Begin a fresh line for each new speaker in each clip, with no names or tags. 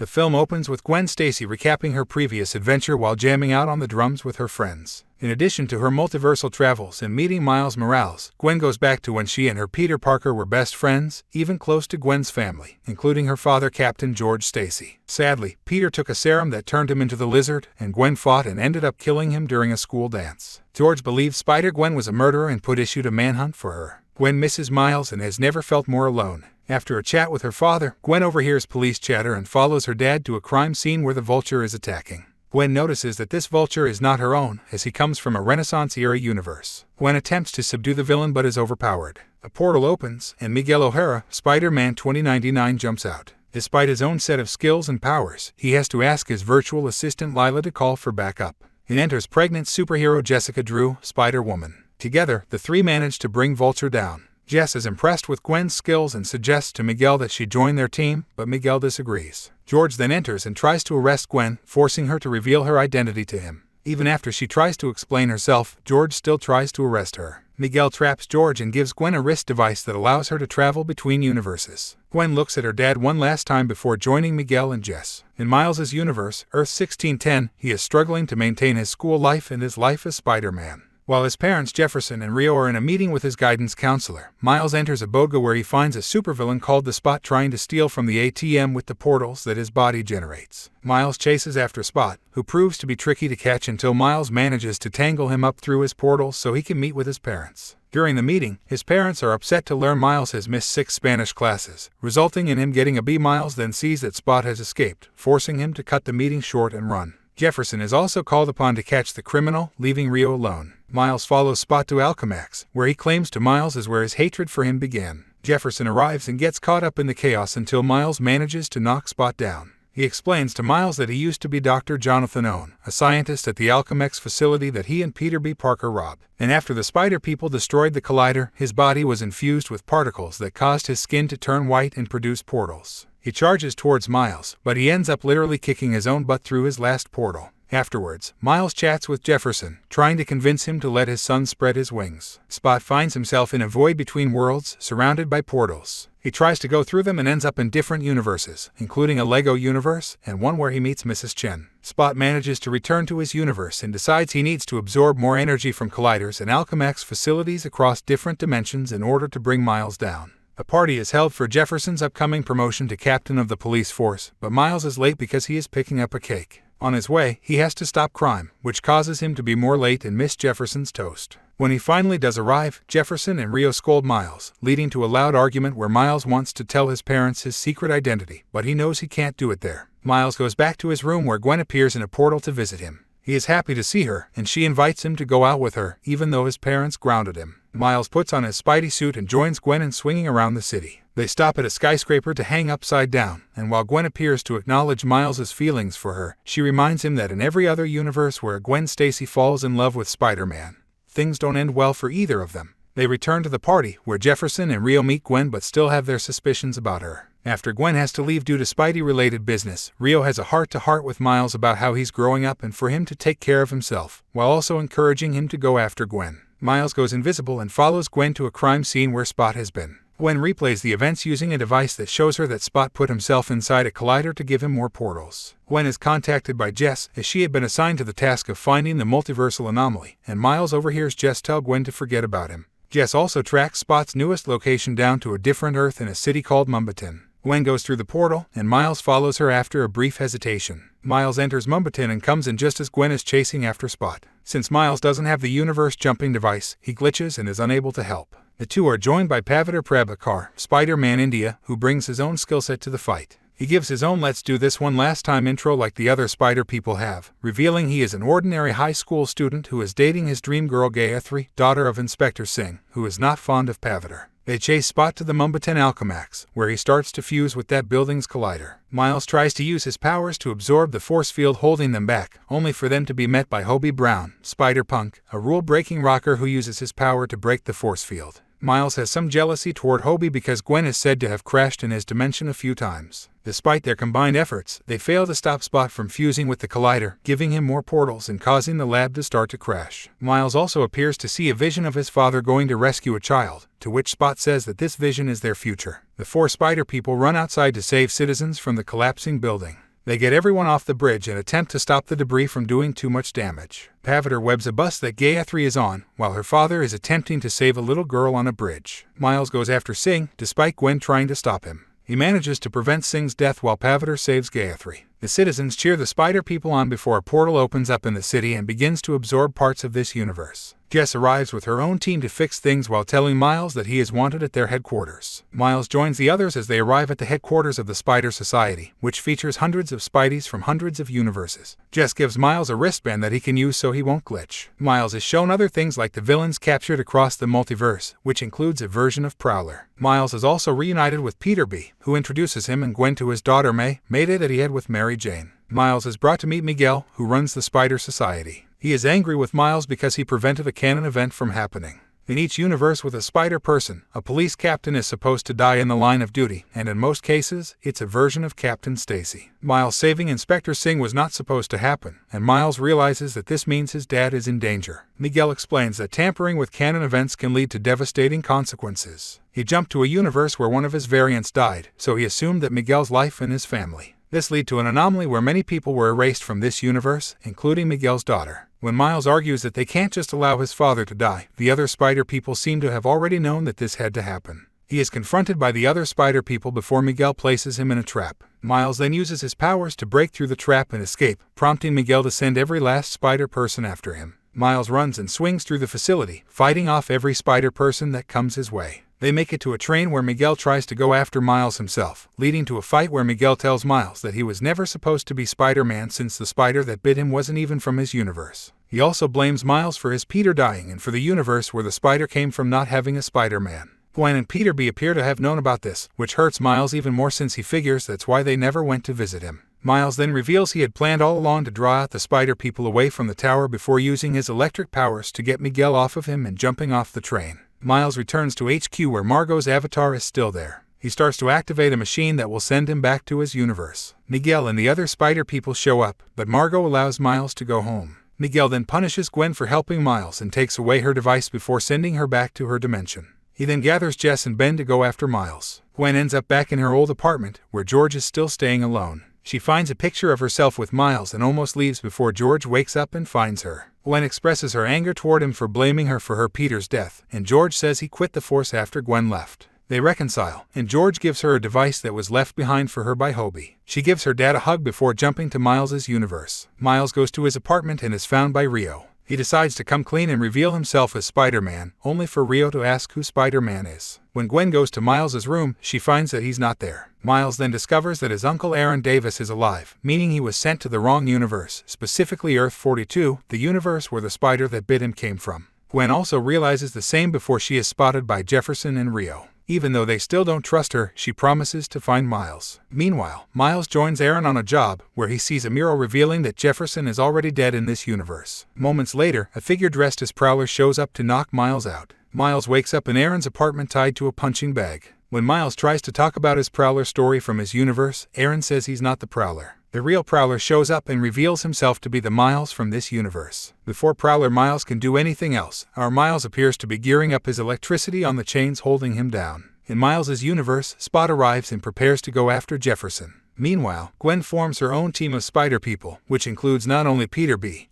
The film opens with Gwen Stacy recapping her previous adventure while jamming out on the drums with her friends. In addition to her multiversal travels and meeting Miles Morales, Gwen goes back to when she and her Peter Parker were best friends, even close to Gwen's family, including her father, Captain George Stacy. Sadly, Peter took a serum that turned him into the Lizard, and Gwen fought and ended up killing him during a school dance. George believes Spider-Gwen was a murderer and issued a manhunt for her. Gwen misses Miles and has never felt more alone. After a chat with her father, Gwen overhears police chatter and follows her dad to a crime scene where the Vulture is attacking. Gwen notices that this Vulture is not her own, as he comes from a Renaissance-era universe. Gwen attempts to subdue the villain but is overpowered. A portal opens, and Miguel O'Hara, Spider-Man 2099, jumps out. Despite his own set of skills and powers, he has to ask his virtual assistant Lila to call for backup. In enters pregnant superhero Jessica Drew, Spider-Woman. Together, the three manage to bring Vulture down. Jess is impressed with Gwen's skills and suggests to Miguel that she join their team, but Miguel disagrees. George then enters and tries to arrest Gwen, forcing her to reveal her identity to him. Even after she tries to explain herself, George still tries to arrest her. Miguel traps George and gives Gwen a wrist device that allows her to travel between universes. Gwen looks at her dad one last time before joining Miguel and Jess. In Miles' universe, Earth 1610, he is struggling to maintain his school life and his life as Spider-Man. While his parents Jefferson and Rio are in a meeting with his guidance counselor, Miles enters a bodega where he finds a supervillain called the Spot trying to steal from the ATM with the portals that his body generates. Miles chases after Spot, who proves to be tricky to catch until Miles manages to tangle him up through his portals so he can meet with his parents. During the meeting, his parents are upset to learn Miles has missed 6 Spanish classes, resulting in him getting a B. Miles then sees that Spot has escaped, forcing him to cut the meeting short and run. Jefferson is also called upon to catch the criminal, leaving Rio alone. Miles follows Spot to Alchemax, where he claims to Miles is where his hatred for him began. Jefferson arrives and gets caught up in the chaos until Miles manages to knock Spot down. He explains to Miles that he used to be Dr. Jonathan Owen, a scientist at the Alchemax facility that he and Peter B. Parker robbed. And after the Spider People destroyed the Collider, his body was infused with particles that caused his skin to turn white and produce portals. He charges towards Miles, but he ends up literally kicking his own butt through his last portal. Afterwards, Miles chats with Jefferson, trying to convince him to let his son spread his wings. Spot finds himself in a void between worlds, surrounded by portals. He tries to go through them and ends up in different universes, including a Lego universe and one where he meets Mrs. Chen. Spot manages to return to his universe and decides he needs to absorb more energy from colliders and Alchemax facilities across different dimensions in order to bring Miles down. A party is held for Jefferson's upcoming promotion to captain of the police force, but Miles is late because he is picking up a cake. On his way, he has to stop crime, which causes him to be more late and miss Jefferson's toast. When he finally does arrive, Jefferson and Rio scold Miles, leading to a loud argument where Miles wants to tell his parents his secret identity, but he knows he can't do it there. Miles goes back to his room where Gwen appears in a portal to visit him. He is happy to see her, and she invites him to go out with her, even though his parents grounded him. Miles puts on his Spidey suit and joins Gwen in swinging around the city. They stop at a skyscraper to hang upside down, and while Gwen appears to acknowledge Miles' feelings for her, she reminds him that in every other universe where Gwen Stacy falls in love with Spider-Man, things don't end well for either of them. They return to the party, where Jefferson and Rio meet Gwen but still have their suspicions about her. After Gwen has to leave due to Spidey-related business, Rio has a heart-to-heart with Miles about how he's growing up and for him to take care of himself, while also encouraging him to go after Gwen. Miles goes invisible and follows Gwen to a crime scene where Spot has been. Gwen replays the events using a device that shows her that Spot put himself inside a collider to give him more portals. Gwen is contacted by Jess, as she had been assigned to the task of finding the multiversal anomaly, and Miles overhears Jess tell Gwen to forget about him. Jess also tracks Spot's newest location down to a different Earth in a city called Mumbaton. Gwen goes through the portal, and Miles follows her after a brief hesitation. Miles enters Mumbaton and comes in just as Gwen is chasing after Spot. Since Miles doesn't have the universe-jumping device, he glitches and is unable to help. The two are joined by Paviter Prabhakar, Spider-Man India, who brings his own skill set to the fight. He gives his own "let's do this one last time" intro like the other Spider people have, revealing he is an ordinary high school student who is dating his dream girl Gayatri, daughter of Inspector Singh, who is not fond of Paviter. They chase Spot to the Mumbaton Alchemax, where he starts to fuse with that building's collider. Miles tries to use his powers to absorb the force field holding them back, only for them to be met by Hobie Brown, Spider-Punk, a rule-breaking rocker who uses his power to break the force field. Miles has some jealousy toward Hobie because Gwen is said to have crashed in his dimension a few times. Despite their combined efforts, they fail to stop Spot from fusing with the collider, giving him more portals and causing the lab to start to crash. Miles also appears to see a vision of his father going to rescue a child, to which Spot says that this vision is their future. The four Spider people run outside to save citizens from the collapsing building. They get everyone off the bridge and attempt to stop the debris from doing too much damage. Paviter webs a bus that Gayatri is on, while her father is attempting to save a little girl on a bridge. Miles goes after Singh, despite Gwen trying to stop him. He manages to prevent Singh's death while Paviter saves Gayatri. The citizens cheer the spider people on before a portal opens up in the city and begins to absorb parts of this universe. Jess arrives with her own team to fix things while telling Miles that he is wanted at their headquarters. Miles joins the others as they arrive at the headquarters of the Spider Society, which features hundreds of Spideys from hundreds of universes. Jess gives Miles a wristband that he can use so he won't glitch. Miles is shown other things like the villains captured across the multiverse, which includes a version of Prowler. Miles is also reunited with Peter B., who introduces him and Gwen to his daughter May, Mayday that he had with Mary Jane. Miles is brought to meet Miguel, who runs the Spider Society. He is angry with Miles because he prevented a canon event from happening. In each universe with a spider person, a police captain is supposed to die in the line of duty, and in most cases, it's a version of Captain Stacy. Miles saving Inspector Singh was not supposed to happen, and Miles realizes that this means his dad is in danger. Miguel explains that tampering with canon events can lead to devastating consequences. He jumped to a universe where one of his variants died, so he assumed that Miguel's life and his family. This led to an anomaly where many people were erased from this universe, including Miguel's daughter. When Miles argues that they can't just allow his father to die, the other spider people seem to have already known that this had to happen. He is confronted by the other spider people before Miguel places him in a trap. Miles then uses his powers to break through the trap and escape, prompting Miguel to send every last spider person after him. Miles runs and swings through the facility, fighting off every spider person that comes his way. They make it to a train where Miguel tries to go after Miles himself, leading to a fight where Miguel tells Miles that he was never supposed to be Spider-Man since the spider that bit him wasn't even from his universe. He also blames Miles for his Peter dying and for the universe where the spider came from not having a Spider-Man. Gwen and Peter B appear to have known about this, which hurts Miles even more since he figures that's why they never went to visit him. Miles then reveals he had planned all along to draw out the spider people away from the tower before using his electric powers to get Miguel off of him and jumping off the train. Miles returns to HQ where Margot's avatar is still there. He starts to activate a machine that will send him back to his universe. Miguel and the other spider people show up, but Margot allows Miles to go home. Miguel then punishes Gwen for helping Miles and takes away her device before sending her back to her dimension. He then gathers Jess and Ben to go after Miles. Gwen ends up back in her old apartment, where George is still staying alone. She finds a picture of herself with Miles and almost leaves before George wakes up and finds her. Gwen expresses her anger toward him for blaming her for her Peter's death, and George says he quit the Force after Gwen left. They reconcile, and George gives her a device that was left behind for her by Hobie. She gives her dad a hug before jumping to Miles's universe. Miles goes to his apartment and is found by Rio. He decides to come clean and reveal himself as Spider-Man, only for Rio to ask who Spider-Man is. When Gwen goes to Miles's room, she finds that he's not there. Miles then discovers that his uncle Aaron Davis is alive, meaning he was sent to the wrong universe, specifically Earth 42, the universe where the spider that bit him came from. Gwen also realizes the same before she is spotted by Jefferson and Rio. Even though they still don't trust her, she promises to find Miles. Meanwhile, Miles joins Aaron on a job, where he sees a mural revealing that Jefferson is already dead in this universe. Moments later, a figure dressed as Prowler shows up to knock Miles out. Miles wakes up in Aaron's apartment tied to a punching bag. When Miles tries to talk about his Prowler story from his universe, Aaron says he's not the Prowler. The real Prowler shows up and reveals himself to be the Miles from this universe. Before Prowler Miles can do anything else, our Miles appears to be gearing up his electricity on the chains holding him down. In Miles's universe, Spot arrives and prepares to go after Jefferson. Meanwhile, Gwen forms her own team of spider people, which includes not only Peter B.,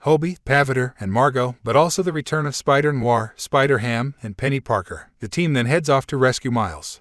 Hobie, Paviter, and Margot, but also the return of Spider Noir, Spider Ham, and Penny Parker. The team then heads off to rescue Miles.